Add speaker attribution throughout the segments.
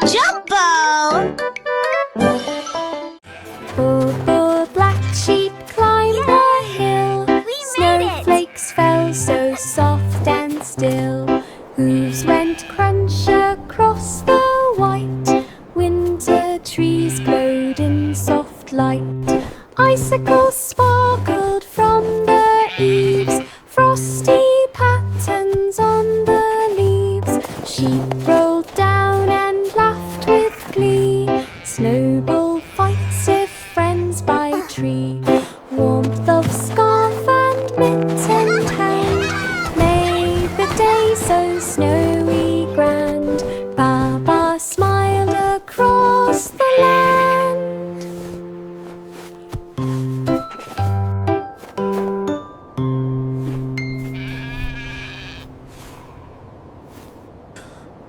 Speaker 1: Jumbo!
Speaker 2: Boo, black sheep climbed the hill. Snowflakes fell so soft and still. Hooves went crunch across the white. Winter trees glowed in soft light. Icicles sparkled from the eaves. Frosty patterns on the leaves. Sheep rolled down and laughed with glee. Snowball fights if friends by tree. Warmth of scarf and mittened hand made the day so snowy grand. Baa Baa smiled across the land.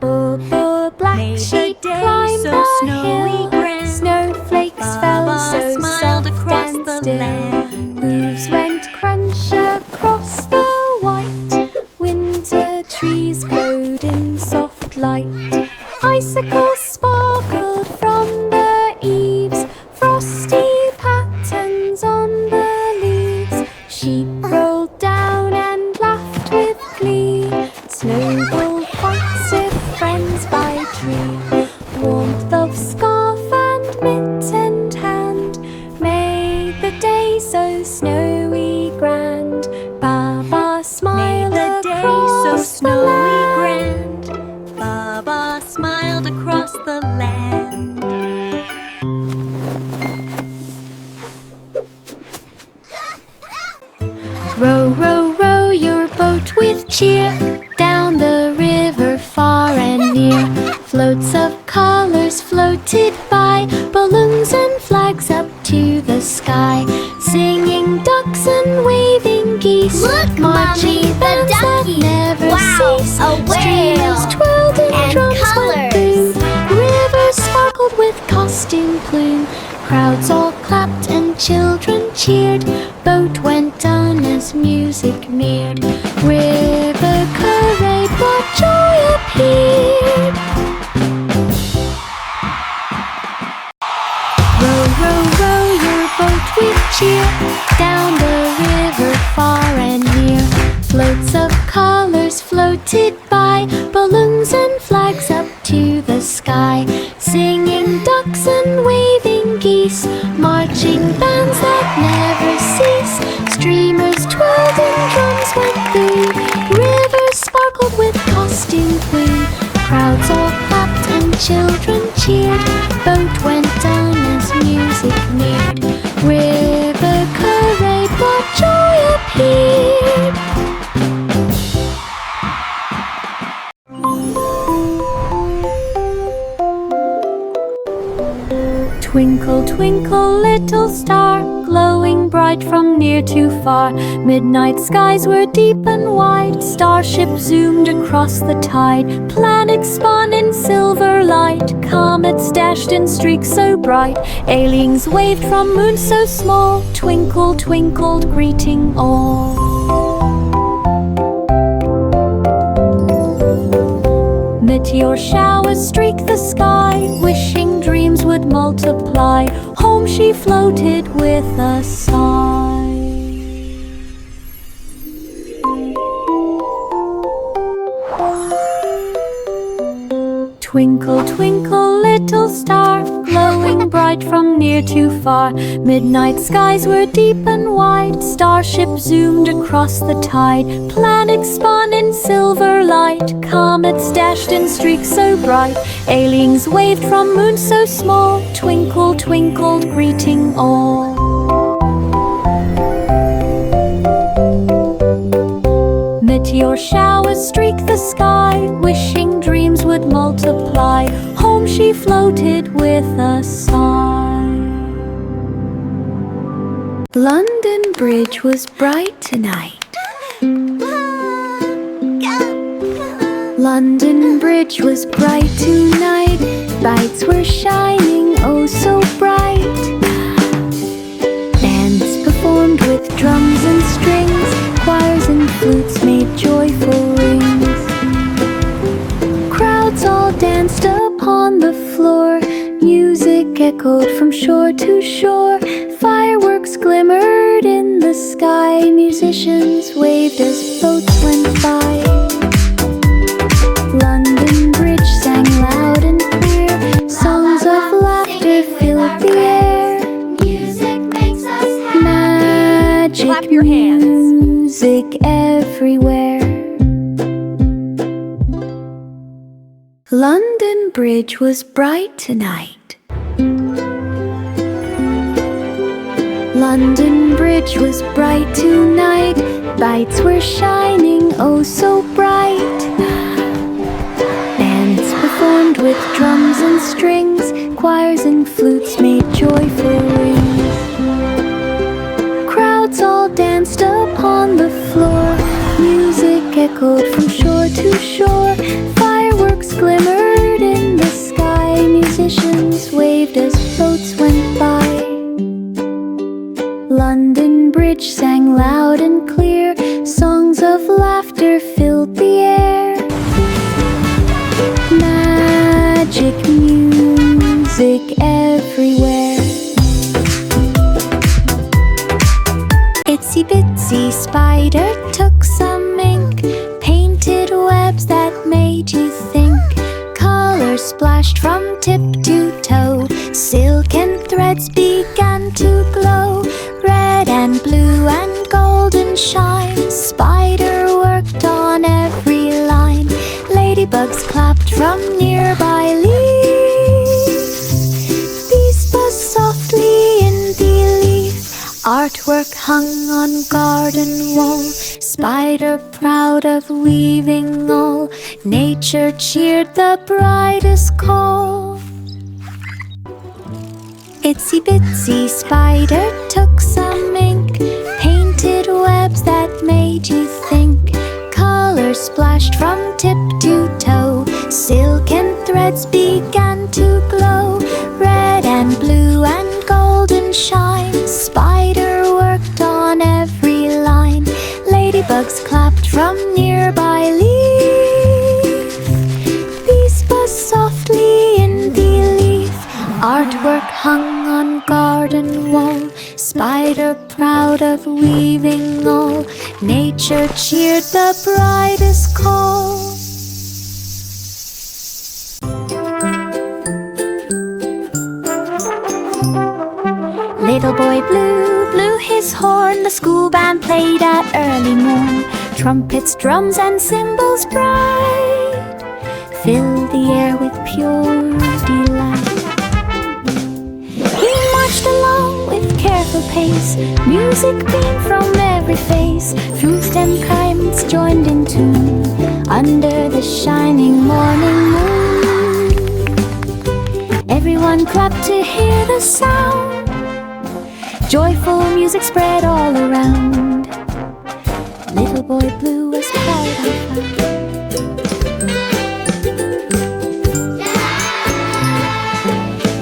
Speaker 2: Boo, black sheep climbed the hill. Snowflakes fell so soft and still. Hooves went crunch across the white. Winter trees glowed in soft light. Icicles sparkled from the eaves. Frosty patterns on the leaves. Sheep rolled down and laughed with glee. Snowball fights if friends by tree. Warmth of scarf and mittened hand made the day so snowy grand. Baa Baa smiled across the land.
Speaker 1: Baa Baa smiled across the land.
Speaker 2: Row, row, row your boat with cheer down the river far and near. Floats of colors floated by, balloons and flags up to the sky. Singing ducks and waving geese.
Speaker 1: Look,
Speaker 2: marching
Speaker 1: Mommy, the
Speaker 2: bands that
Speaker 1: duckies.
Speaker 2: never
Speaker 1: Wow,
Speaker 2: cease.
Speaker 1: a whale.
Speaker 2: Streamers twirled and drums went
Speaker 1: colors.
Speaker 2: boom. Rivers sparkled with costume plume. Crowds all clapped and children cheered. Boat went on as music neared. River parade brought joy appeared. Row, row, row your boat with cheer down the river far and near. Floats of colors floated by, balloons and flags up to the sky. Singing ducks and waving geese, marching bands that never cease. Streamers twirled and drums went boom. Rivers sparkled with costume plume. Crowds all clapped and children cheered. Boat went on as music neared. River parade brought joy appeared. Twinkle, twinkle, little star, glowing bright from near to far. Midnight skies were deep and wide. Starships zoomed across the tide. Planets spun in silver light. Comets dashed in streaks so bright. Aliens waved from moons so small. Twinkle, twinkled, greeting all. Meteor showers streak the sky, wishing dreams would multiply. Home she floated with a sigh. Twinkle, twinkle, little star, glowing bright from near to far. Midnight skies were deep and wide. Starships zoomed across the tide. Planets spun in silver light. Comets dashed in streaks so bright. Aliens waved from moons so small. Twinkle, twinkled, greeting all. Meteor showers streak the sky, wishing dreams would multiply. Home she floated with a sigh. London Bridge was bright tonight. London Bridge was bright tonight. Lights were shining oh so bright. Bands performed with drums and strings. Choirs and flutes made joyful rings. Crowds Crowds all danced upon the floor. Music echoed from shore to shore. Fireworks glimmered in the sky. Musicians waved as boats went by. London Bridge sang loud and clear. Songs of laughter filled the air.
Speaker 3: Music makes us happy.
Speaker 2: Magic
Speaker 1: Clap your hands.
Speaker 2: music everywhere. London Bridge was bright tonight. London Bridge was bright tonight. Lights were shining oh so bright. Bands performed with drums and strings. Choirs and flutes made joyful rings. Crowds all danced upon the floor. Music echoed from shore to shore. Fireworks glimmered in the sky. Musicians waved as boats went by. London Bridge sang loud and clear. Songs of laughter filled the air. Magic music everywhere. Itsy bitsy spider took some ink, painted webs that made you think. Colors splashed from tip to toe. Silken threads began to glow. Red and blue and golden shine. Spider worked on every line. Ladybugs clapped from nearby leaves. Bees buzzed softly in the leaf. Artwork hung on garden wall. Spider proud of weaving all. Nature cheered the brightest call. Itsy bitsy spider took some ink, painted webs that made you think. Colors splashed from tip to toe. Silken threads began to glow. Red and blue and golden shine. Spider worked on every line. Ladybugs clapped from nearby leaf. Bees buzzed softly in the leaf. Artwork hung on garden wall. Spider proud of weaving all. Nature cheered the brightest call. Little boy Blue blew his horn. The school band played at early morn. Trumpets, drums, and cymbals bright filled the air with pure delight. He marched along with careful pace. Music beamed from every face. Flutes and chimes joined in tune under the shining morning moon. Everyone clapped to hear the sound. Joyful music spread all around. Little boy Blue was proud and proud.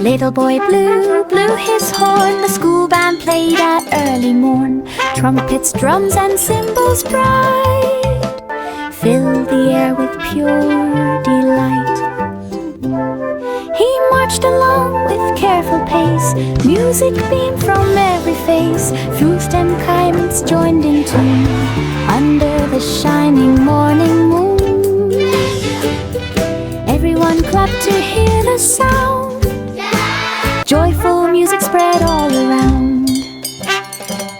Speaker 2: Little boy Blue blew his horn. The school band played at early morn. Trumpets, drums, and cymbals bright filled the air with pure delight. He marched along with careful pace. Music beamed from every face. Flutes and chimes joined in tune under the shining morning moon. Everyone clapped to hear the sound. Joyful music spread all around.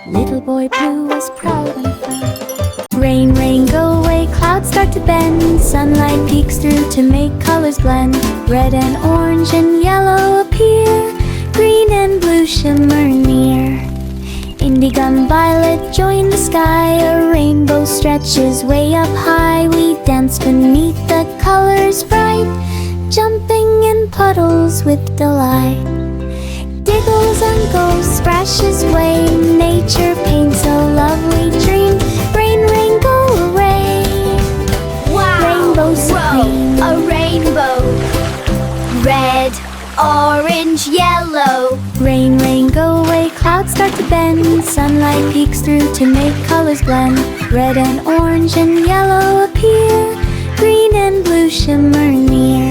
Speaker 2: Little boy Blue was proud and proud. Rain, rain, go away, clouds start to bend. Sunlight peeks through to make colors blend. Red and orange and yellow appear. Green and blue shimmer near. Indigo and violet join the sky. A rainbow stretches way up high. We dance beneath the colors bright, jumping in puddles with delight. Giggles and goes, splashes away. Nature paints a lovely dream. Rain, rain, go away.
Speaker 3: Wow!
Speaker 2: Rainbow supreme.
Speaker 3: Whoa, a rainbow. Red, orange, yellow.
Speaker 2: Rain, rain, go away, clouds start to bend. Sunlight peeks through to make colors blend. Red and orange and yellow appear. Green and blue shimmer near.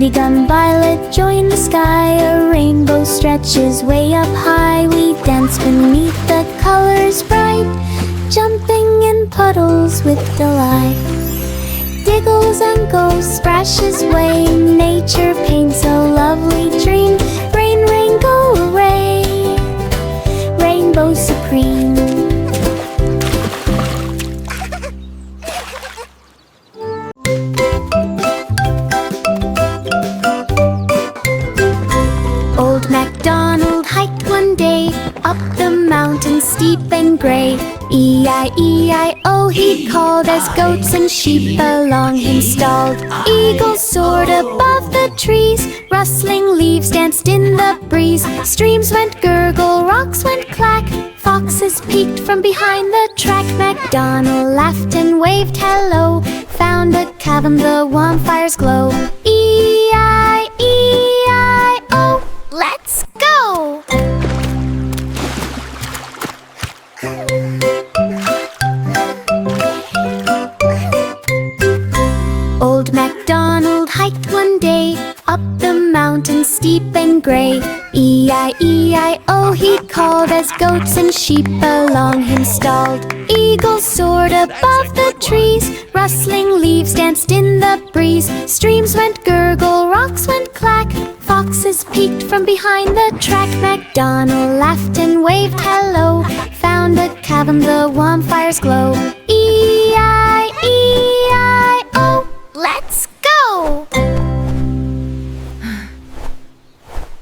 Speaker 2: Begun violet, join the sky. A rainbow stretches way up high. We dance beneath the colors bright, jumping in puddles with delight. Giggles and ghosts, splashes away. Nature paints a lovely dream. Rain, rain, go away. Rainbow supreme. Old MacDonald hiked one day up the mountain steep and gray. E-I-E-I-O he called as goats and sheep along him stalled. Eagles soared above the trees, rustling leaves danced in the breeze. Streams went gurgle, rocks went clack, foxes peeked from behind the track. MacDonald laughed and waved hello, found a cavern, the warm fire's glow. E-I-E-I-O, let's go! Old MacDonald hiked one day up the mountain steep and gray. E-I-E-I-O he called as goats and sheep along him stalled. Eagles soared above the trees, rustling leaves danced in the breeze. Streams went gurgle, rocks went clack, foxes peeked from behind the track. MacDonald laughed and waved hello, found a cavern, the warm fire's glow. E-I-E-I-O, let's go!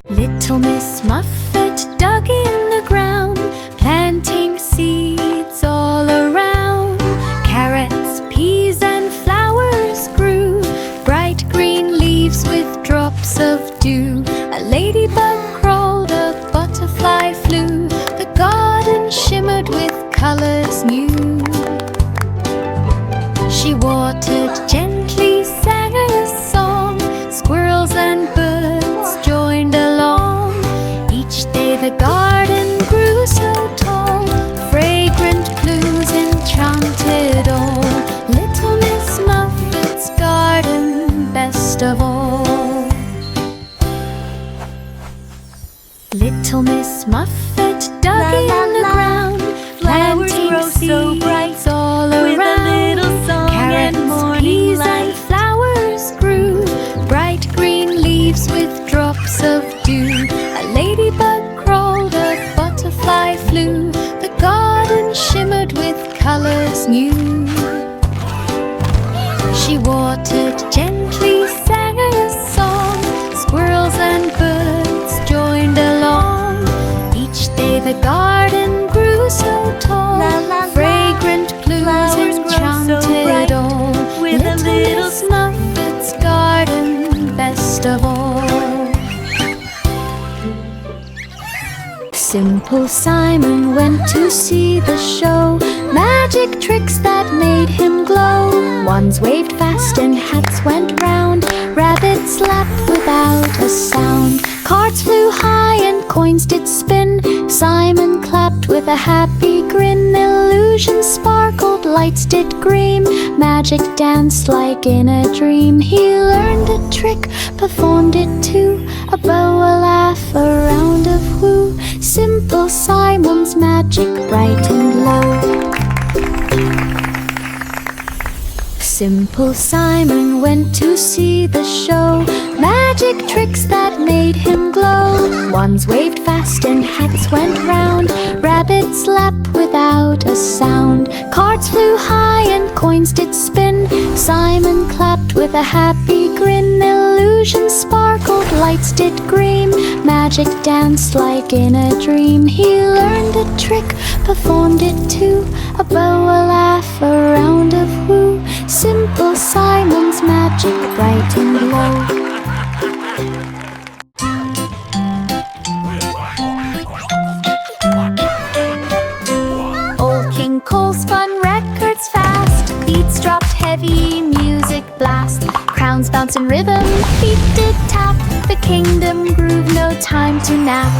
Speaker 2: Little Miss Muffet dug in the ground, planting seeds all around. Carrots, peas and flowers grew, bright green leaves with drops of dew. A ladybug crawled, a butterfly flew, the garden shimmered with colors new. She watered gently, sang a song, squirrels and birds joined along. Each day the garden grew so tall, fragrant blues enchanted all. Little Miss Muffet's garden, best of all. Little Miss Muffet dug in the ground, planting seeds all around. Carrots, peas and flowers grew, bright green leaves with drops of dew. A ladybug crawled, a butterfly flew, the garden shimmered with colors new. She watered gently, sang a song, squirrels and birds joined along. Each day the garden grew so tall, fragrant blues enchanted all. Little Miss Muffet's garden, best of all. Simple Simon went to see the show, magic tricks that made him glow. Wands waved fast and hats went round, rabbits laughed without a sound. Cards flew high and coins did spin, Simon clapped with a happy grin. Illusions sparkled, lights did gleam, magic danced like in a dream. He learned a trick, performed it too, a bow, a laugh, a round of woo. Simple Simon's magic bright and low. Simple Simon went to see the show, magic tricks that made him glow. Wands waved fast and hats went round, rabbits laughed without a sound. Cards flew high and coins did spin, Simon clapped with a happy grin. Illusions sparkled, lights did gleam, magic danced like in a dream. He learned a trick, performed it too, a bow, a laugh, a round of woo. Simple Simon's magic bright and low. Old King Cole spun records fast, beats dropped heavy, music blast. Crowns bounce in rhythm, feet did tap, the kingdom groove, no time to nap.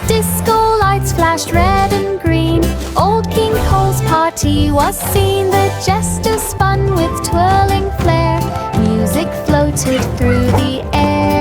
Speaker 2: Disco lights flashed red and green, old King Cole's party was seen. The jesters spun with twirling flair, music floated through the air.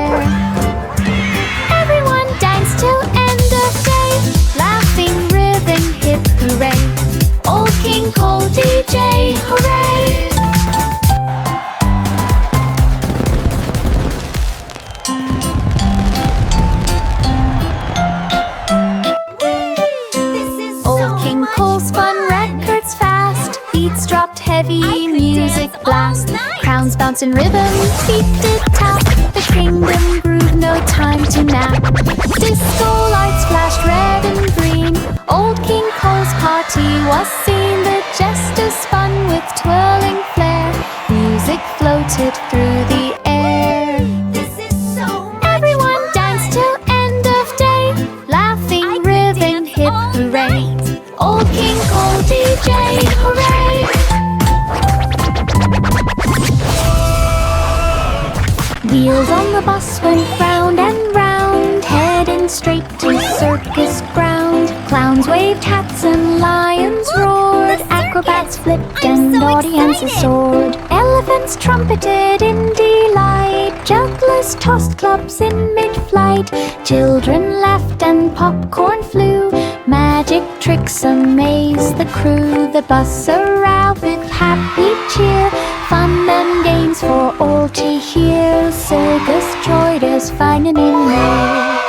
Speaker 1: Sounds nice.
Speaker 2: Crowns bounce and ribbons, feet did tap. The kingdom groove, no time to nap. Disco lights flashed red and green. Old King Cole's party was seen. The jesters spun with twirling flair. Music floated through the air.
Speaker 3: This is so much
Speaker 2: Everyone
Speaker 3: fun.
Speaker 2: danced till end of day. Laughing, ribbon, hip hooray. Old King Cole DJ, hooray! Wheels on the bus went round and round, heading straight to circus ground. Clowns waved hats and lions roared. Acrobats flipped and
Speaker 3: so
Speaker 2: audiences
Speaker 3: excited.
Speaker 2: soared. Elephants trumpeted in delight. Jugglers tossed clubs in mid-flight. Children laughed and popcorn flew. Magic tricks amazed the crew. The bus arrived with happy cheer. Fun and games for all to hear. Circus joiners finding in there.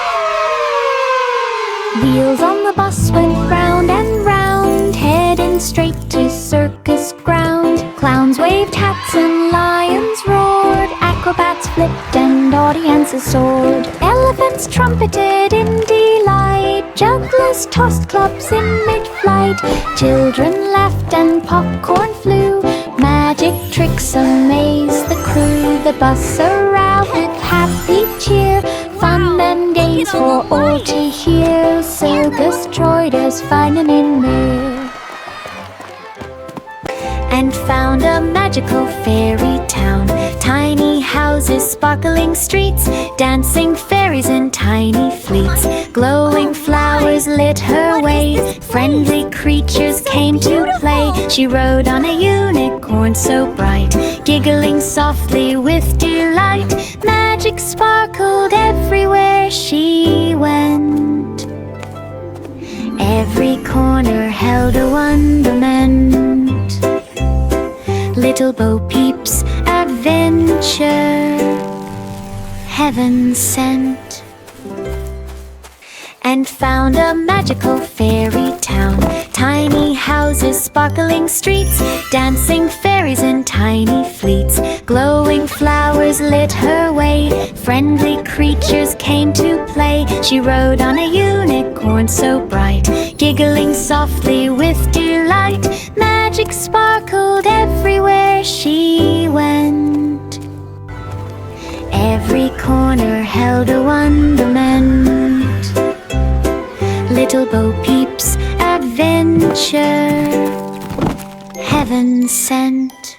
Speaker 2: Wheels on the bus went round and round, heading straight to circus ground. Clowns waved hats and lions roared. Acrobats flipped and audiences soared. Elephants trumpeted in delight. Jugglers tossed clubs in mid-flight. Children laughed and popcorn flew. Magic tricks amazed the crew. The bus arrived with happy cheer. Fun and games for all to hear. Circus joiners finding in there. And found a magical fairy town. Tiny houses, sparkling streets, dancing fairies in tiny fleets. Glowing flowers lit her way. Friendly creatures came to play. She rode on a unicorn so bright, giggling softly with delight. Magic sparkled everywhere she went. Every corner held a wonderment. Little Bo Peep's adventure, heaven sent. And found a magical fairy town. Tiny houses, sparkling streets, dancing fairies in tiny fleets. Glowing flowers lit her way. Friendly creatures came to play. She rode on a unicorn so bright, giggling softly with delight. Magic sparkled everywhere she went. Every corner held a wonderment. Little Bo Peep's adventure, heaven sent.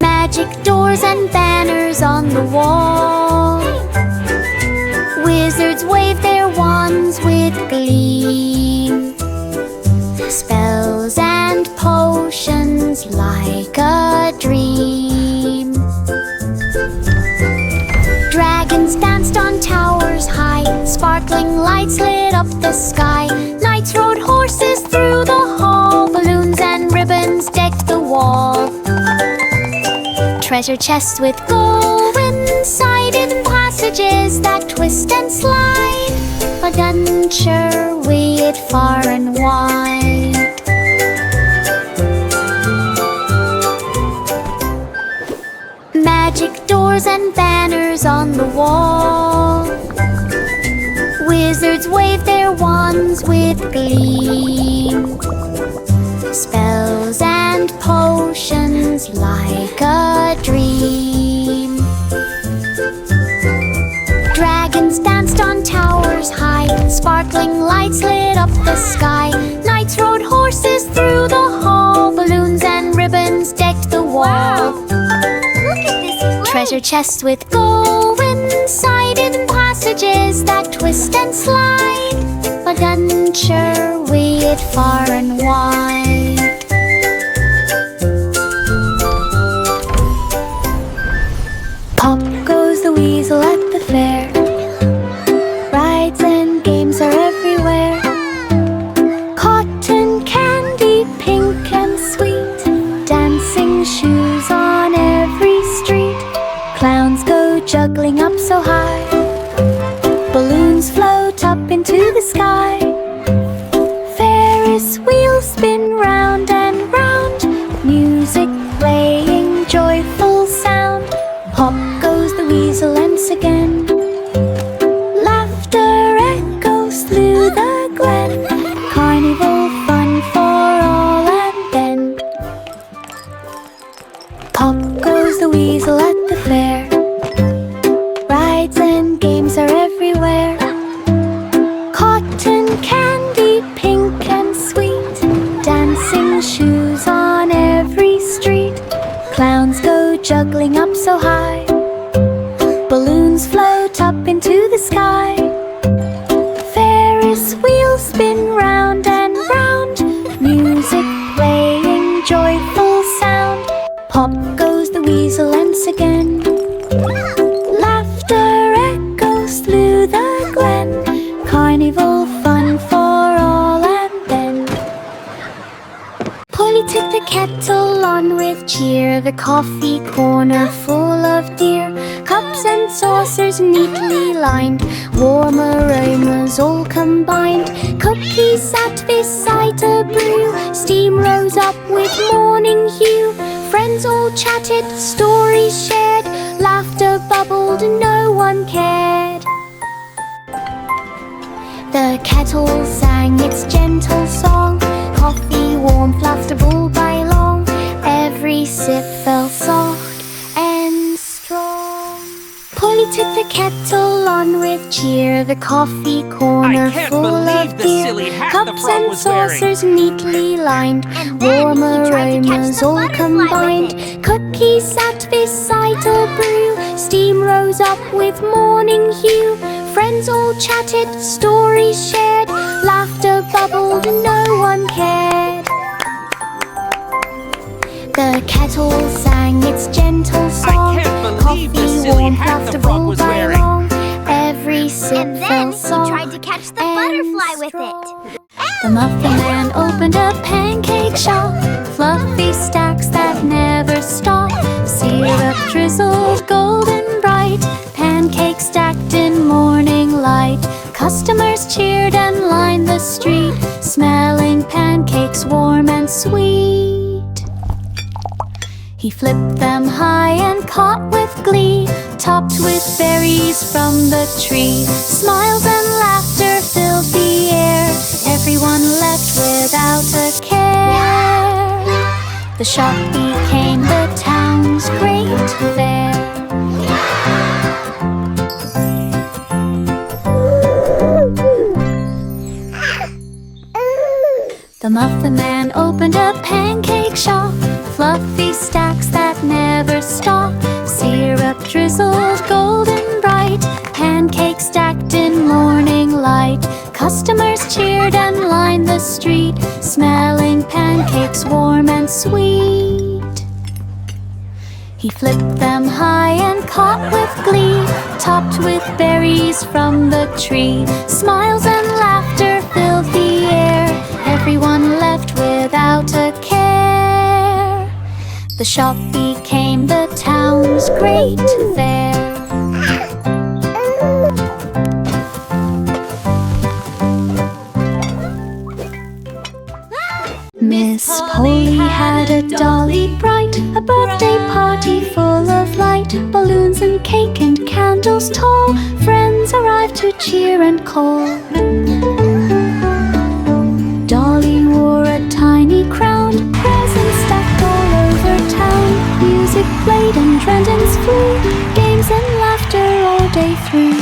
Speaker 2: Magic doors and banners on the wall. Wizards wave their wands with glee. Spells and potions like a dream. Dragons danced on towers high. Sparkling lights lit up the sky. Knights rode horses through the hall. Balloons and ribbons decked the wall. Treasure chests with gold inside, in passages that twist and slide. Adventure weird far and wide. Magic doors and banners on the wall. Wizards wave their wands with glee. Spells and potions like a dream. Dragons danced on towers high. Sparkling lights lit up the sky. Knights rode horses through the hall. Balloons and ribbons decked the wall.
Speaker 3: Look at this float.
Speaker 2: Treasure chests with gold inside, in passages that twist and slide. Adventure weird far and wide. Pop goes the weasel at the fair. Rides and games are everywhere. Cotton candy, pink and sweet. Dancing shoes on every street. Clowns go juggling up so high. Balloons float up into the sky. Ferris wheels spin round and round. Music playing again. Laughter echoes through the glen. Carnival fun for all and then. Polly took the kettle on with cheer, the coffee corner full of dear. Cups and saucers neatly lined, warm aromas all combined. Cookies sat beside a brew, steam rose up with morning hue. Friends all chatted, stories shared, laughter bubbled, no one cared. The kettle sang its gentle song, coffee warmth, laughter all by long. Every sip felt soft and strong. Polly took the kettle on with cheer, the coffee corner full of beer. Cups and saucers neatly lined, warm aromas all combined. Cookies sat beside a brew, steam rose up with morning hue. Friends all chatted, stories shared, laughter bubbled, no one cared. The kettle sang its gentle song, coffee warmth, laughter all by long. Every sip
Speaker 3: And then
Speaker 2: felt
Speaker 3: he
Speaker 2: soft
Speaker 3: tried to catch the
Speaker 2: and
Speaker 3: butterfly with
Speaker 2: strong.
Speaker 3: it.
Speaker 2: The muffin man opened a pancake shop, fluffy stacks that never stop. Syrup drizzled golden bright, pancakes stacked in morning light. Customers cheered and lined the street, smelling pancakes warm and sweet. He flipped them high and caught with glee, topped with berries from the tree. Smiles and laughter filled the air, everyone left without a care. The shop became the town's great fair. The muffin man opened a pancake shop, fluffy stacks that never stop. Syrup drizzled golden bright, pancakes stacked in morning light. Customers cheered and lined the street, smelling pancakes warm and sweet. He flipped them high and caught with glee, topped with berries from the tree. Smiles and laughter filled the air, everyone left without a care. The shop became the town's great fair. Miss Polly had a dolly bright, a birthday party full of light. Balloons and cake and candles tall, friends arrived to cheer and call. Dolly wore a tiny crown, presents stacked all over town. Music played and trendants flew, games and laughter all day through.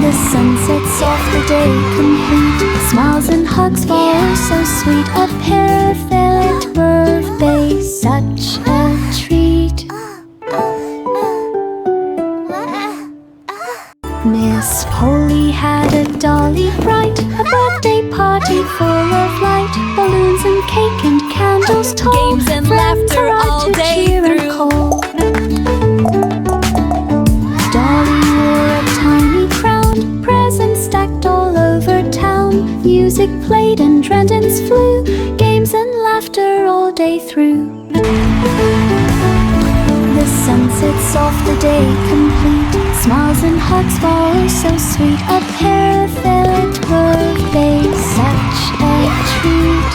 Speaker 2: The sun sets off the day complete, smiles and hugs for so sweet. A perfect birthday, such a treat. Miss Polly had a dolly bright, a birthday party full of light. Balloons and cake and candles tall,
Speaker 1: Games and
Speaker 2: friends
Speaker 1: laughter
Speaker 2: arrived
Speaker 1: all
Speaker 2: to
Speaker 1: day
Speaker 2: cheer and
Speaker 1: through.
Speaker 2: call. Dolly wore a tiny crown, presents stacked all over town. Music played and trendants flew, games and laughter all day through. The sun sets off the day complete, smiles and hugs for so sweet. A perfect birthday, such a treat.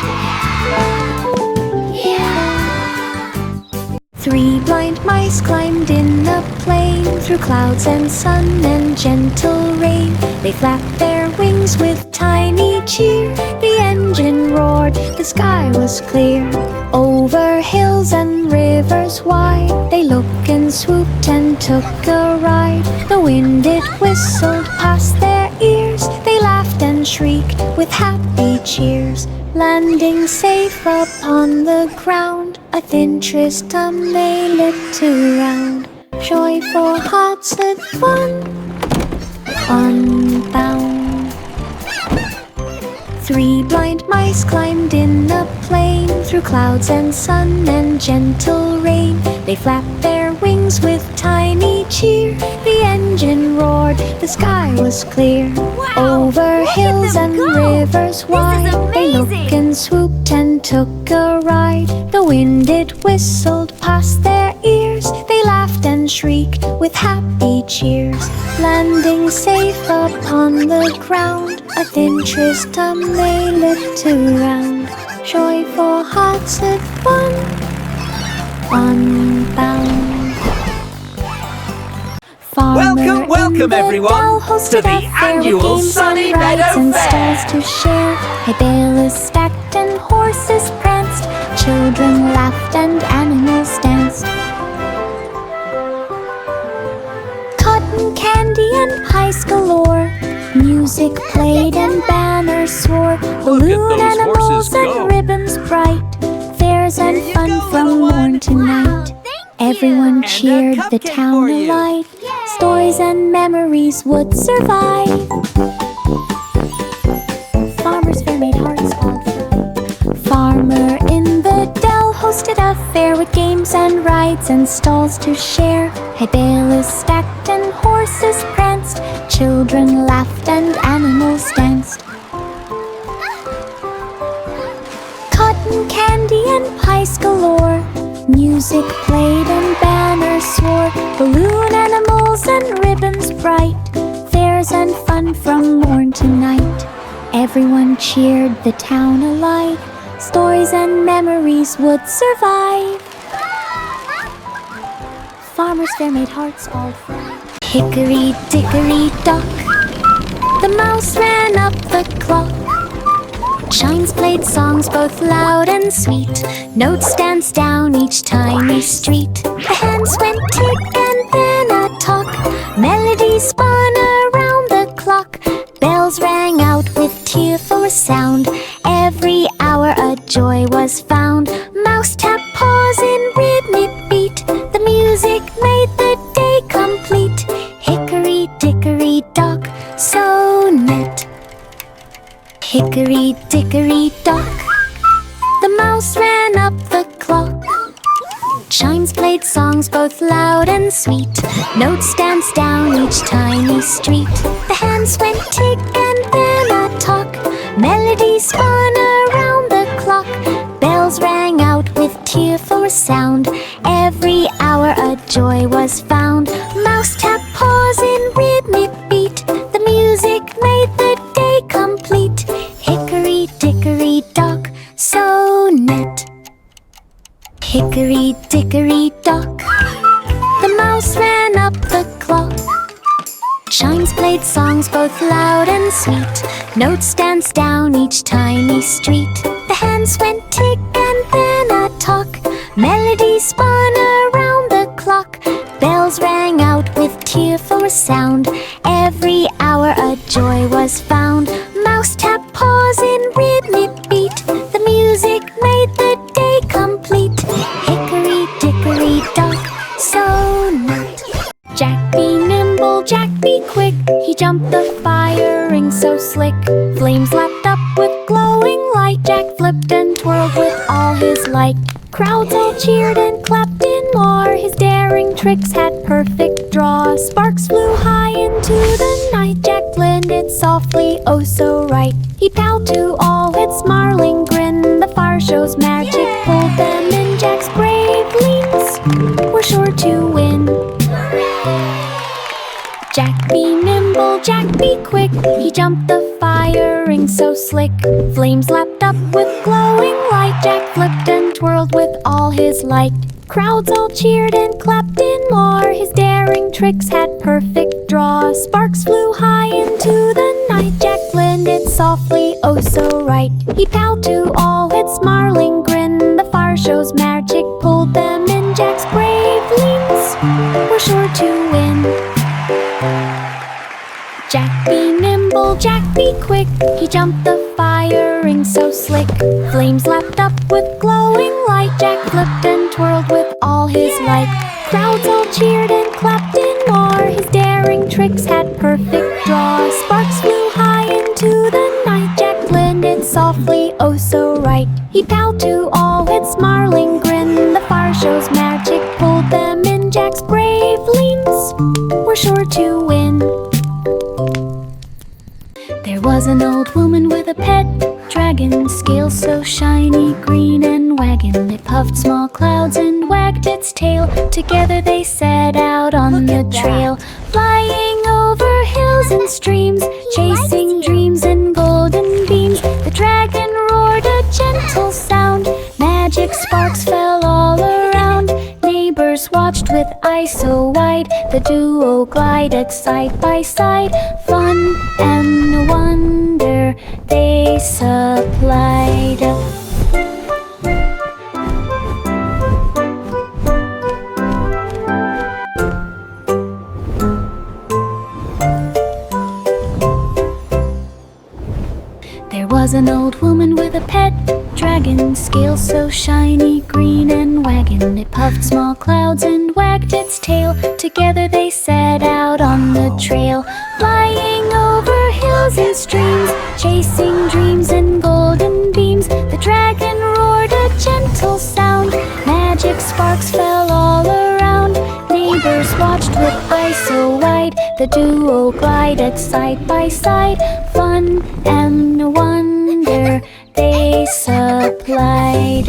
Speaker 2: Three blind mice climbed in a plane, through clouds and sun and gentle rain. They flapped their wings with tiny cheer. The engine roared, the sky was clear. Over hills and rivers wide, they looked and swooped and took a ride. The wind it whistled past their ears, they laughed and shrieked with happy cheers. Landing safe upon the ground, a thin Tristram they lit around. Joyful hearts that fun unbound. 3 blind mice climbed in a plane through clouds and sun and gentle rain. They flapped their wings with tiny cheer. The engine roared, the sky was clear.
Speaker 3: Wow,
Speaker 2: Over
Speaker 3: look at
Speaker 2: hills
Speaker 3: them
Speaker 2: and
Speaker 3: go.
Speaker 2: rivers wide, they looked
Speaker 3: amazing.
Speaker 2: and swooped and took a ride. The wind it whistled past their ears. They laughed and shrieked with happy cheers. Landing safe upon the ground, a thin tristum they lift around. Joyful hearts at one, unbound.
Speaker 4: Welcome, welcome everyone to the annual Sunny Meadow
Speaker 2: and
Speaker 4: Fair.
Speaker 2: stalls to share. Hay bales stacked and horses pranced. Children laughed and animals danced. Cotton candy and pies galore. Music played and banners swore. Balloon
Speaker 4: those
Speaker 2: animals
Speaker 4: horses
Speaker 2: and
Speaker 4: go.
Speaker 2: ribbons bright. Fairs and
Speaker 4: Here you
Speaker 2: fun
Speaker 4: go,
Speaker 2: from
Speaker 4: little one.
Speaker 2: morn to night. Everyone
Speaker 4: And a
Speaker 2: cheered the
Speaker 4: cupcake
Speaker 2: town
Speaker 4: for you.
Speaker 2: alight. Stories and memories would survive. Farmer's fair made hearts all fly. Farmer in the dell hosted a fair with games and rides and stalls to share. Hay bales stacked and horses pranced. Children laughed and animals danced. Cotton candy and pies galore. Music played and banners swore. Balloon animals and ribbons bright. Fairs and fun from morn to night. Everyone cheered the town alight. Stories and memories would survive. Farmer's fair made hearts all fly. Hickory dickory dock, the mouse ran up the clock. Chimes played songs both loud and sweet. Notes danced down each tiny street. The hands went tick and then a talk. Melodies spun around the clock. Bells rang out with tearful sound. Every hour a joy was found. Mouse tap paws in rhythmic beat. The music made the day complete. Hickory dickory dock, so neat. Hickory dickory dock, the mouse ran up the clock. Chimes played songs both loud and sweet. Notes danced down each tiny street. The hands went tick and then a talk. Melodies spun around the clock. Bells rang out with tearful sound. Every hour a joy was found. Mouse tap paws in rhythmic beat. The music made the day complete. Hickory dickory dock, so neat. Hickory dickory dock, the mouse ran up the clock. Chimes played songs both loud and sweet. Notes danced down each tiny street. The hands went tick and then a talk. Melodies spun around the clock. Bells rang out with tearful sound. Every hour a joy was found. Mouse tap paws in rhythmic beat. The music made the day complete. Hickory dickory dock, so neat. Jack be nimble, Jack be quick. He jumped the fire ring so slick. Flames lapped up with glowing light. Jack flipped and twirled with all his might. Crowds all cheered and clapped in more. His daring tricks had perfect draw. Sparks flew high into the night. Jack blended softly, oh so right. He bowed to all with smiling grin. The fire show's magic pulled them in. Jack's bravelings were sure to win. Jack be nimble, Jack be quick. He jumped the fire ring so slick. Flames lapped up with glowing light. Jack flipped and twirled with all his might. Crowds all cheered and clapped in more. His daring tricks had perfect draw. Sparks flew high into the night. Jack blended softly, oh so right. He bowed to all with smiling grin. The fire show's magic pulled them in. Jack's bravelings were sure to win. Jack be nimble, Jack be quick. He jumped the fire ring so slick. Flames lapped up with glowing light. Jack flipped and twirled with all his might. Crowds all cheered and clapped in more. His daring tricks had perfect draw. Sparks flew high into the night. Jack blended sure to win. There was an old woman with a pet dragon, scales so shiny, green and wagging. It puffed small clouds and wagged its tail. Together they set out on the trail, flying over hills and streams, chasing dreams and golden beams. The dragon roared a gentle sound, magic sparks fell all around. Neighbors watched with eyes so wide, the duo glided side by side. Fun and wonder they supplied. There was an old woman with a pet dragon, scales so shiny, green and wagging. It puffed small clouds and wagged its tail. Together they set out on the trail, flying over hills and streams, chasing dreams and golden beams. The dragon roared a gentle sound, magic sparks fell all around. Neighbors watched with eyes so wide, the duo glided side by side. Fun and wonder they supplied.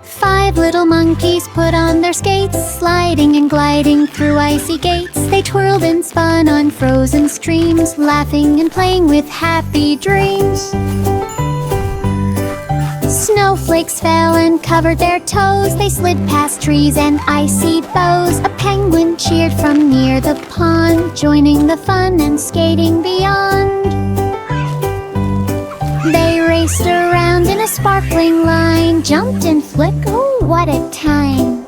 Speaker 2: Five little monkeys put on their skates, sliding and gliding through icy gates. They twirled and spun on frozen streams, laughing and playing with happy dreams. Snowflakes fell and covered their toes. They slid past trees and icy bows. A penguin cheered from near the pond, joining the fun and skating beyond. They raced around in a sparkling line, jumped and flicked, oh what a time.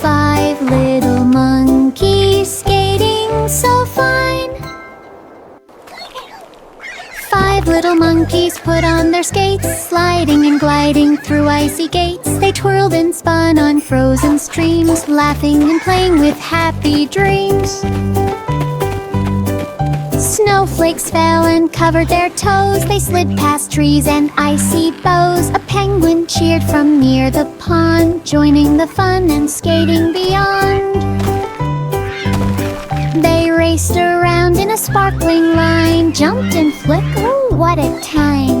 Speaker 2: Five little monkeys skating so fine. Five little monkeys put on their skates, sliding and gliding through icy gates. They twirled and spun on frozen streams, laughing and playing with happy dreams. Snowflakes fell and covered their toes. They slid past trees and icy bows. A penguin cheered from near the pond, joining the fun and skating beyond. They raced around in a sparkling line, jumped and flicked, oh what a time.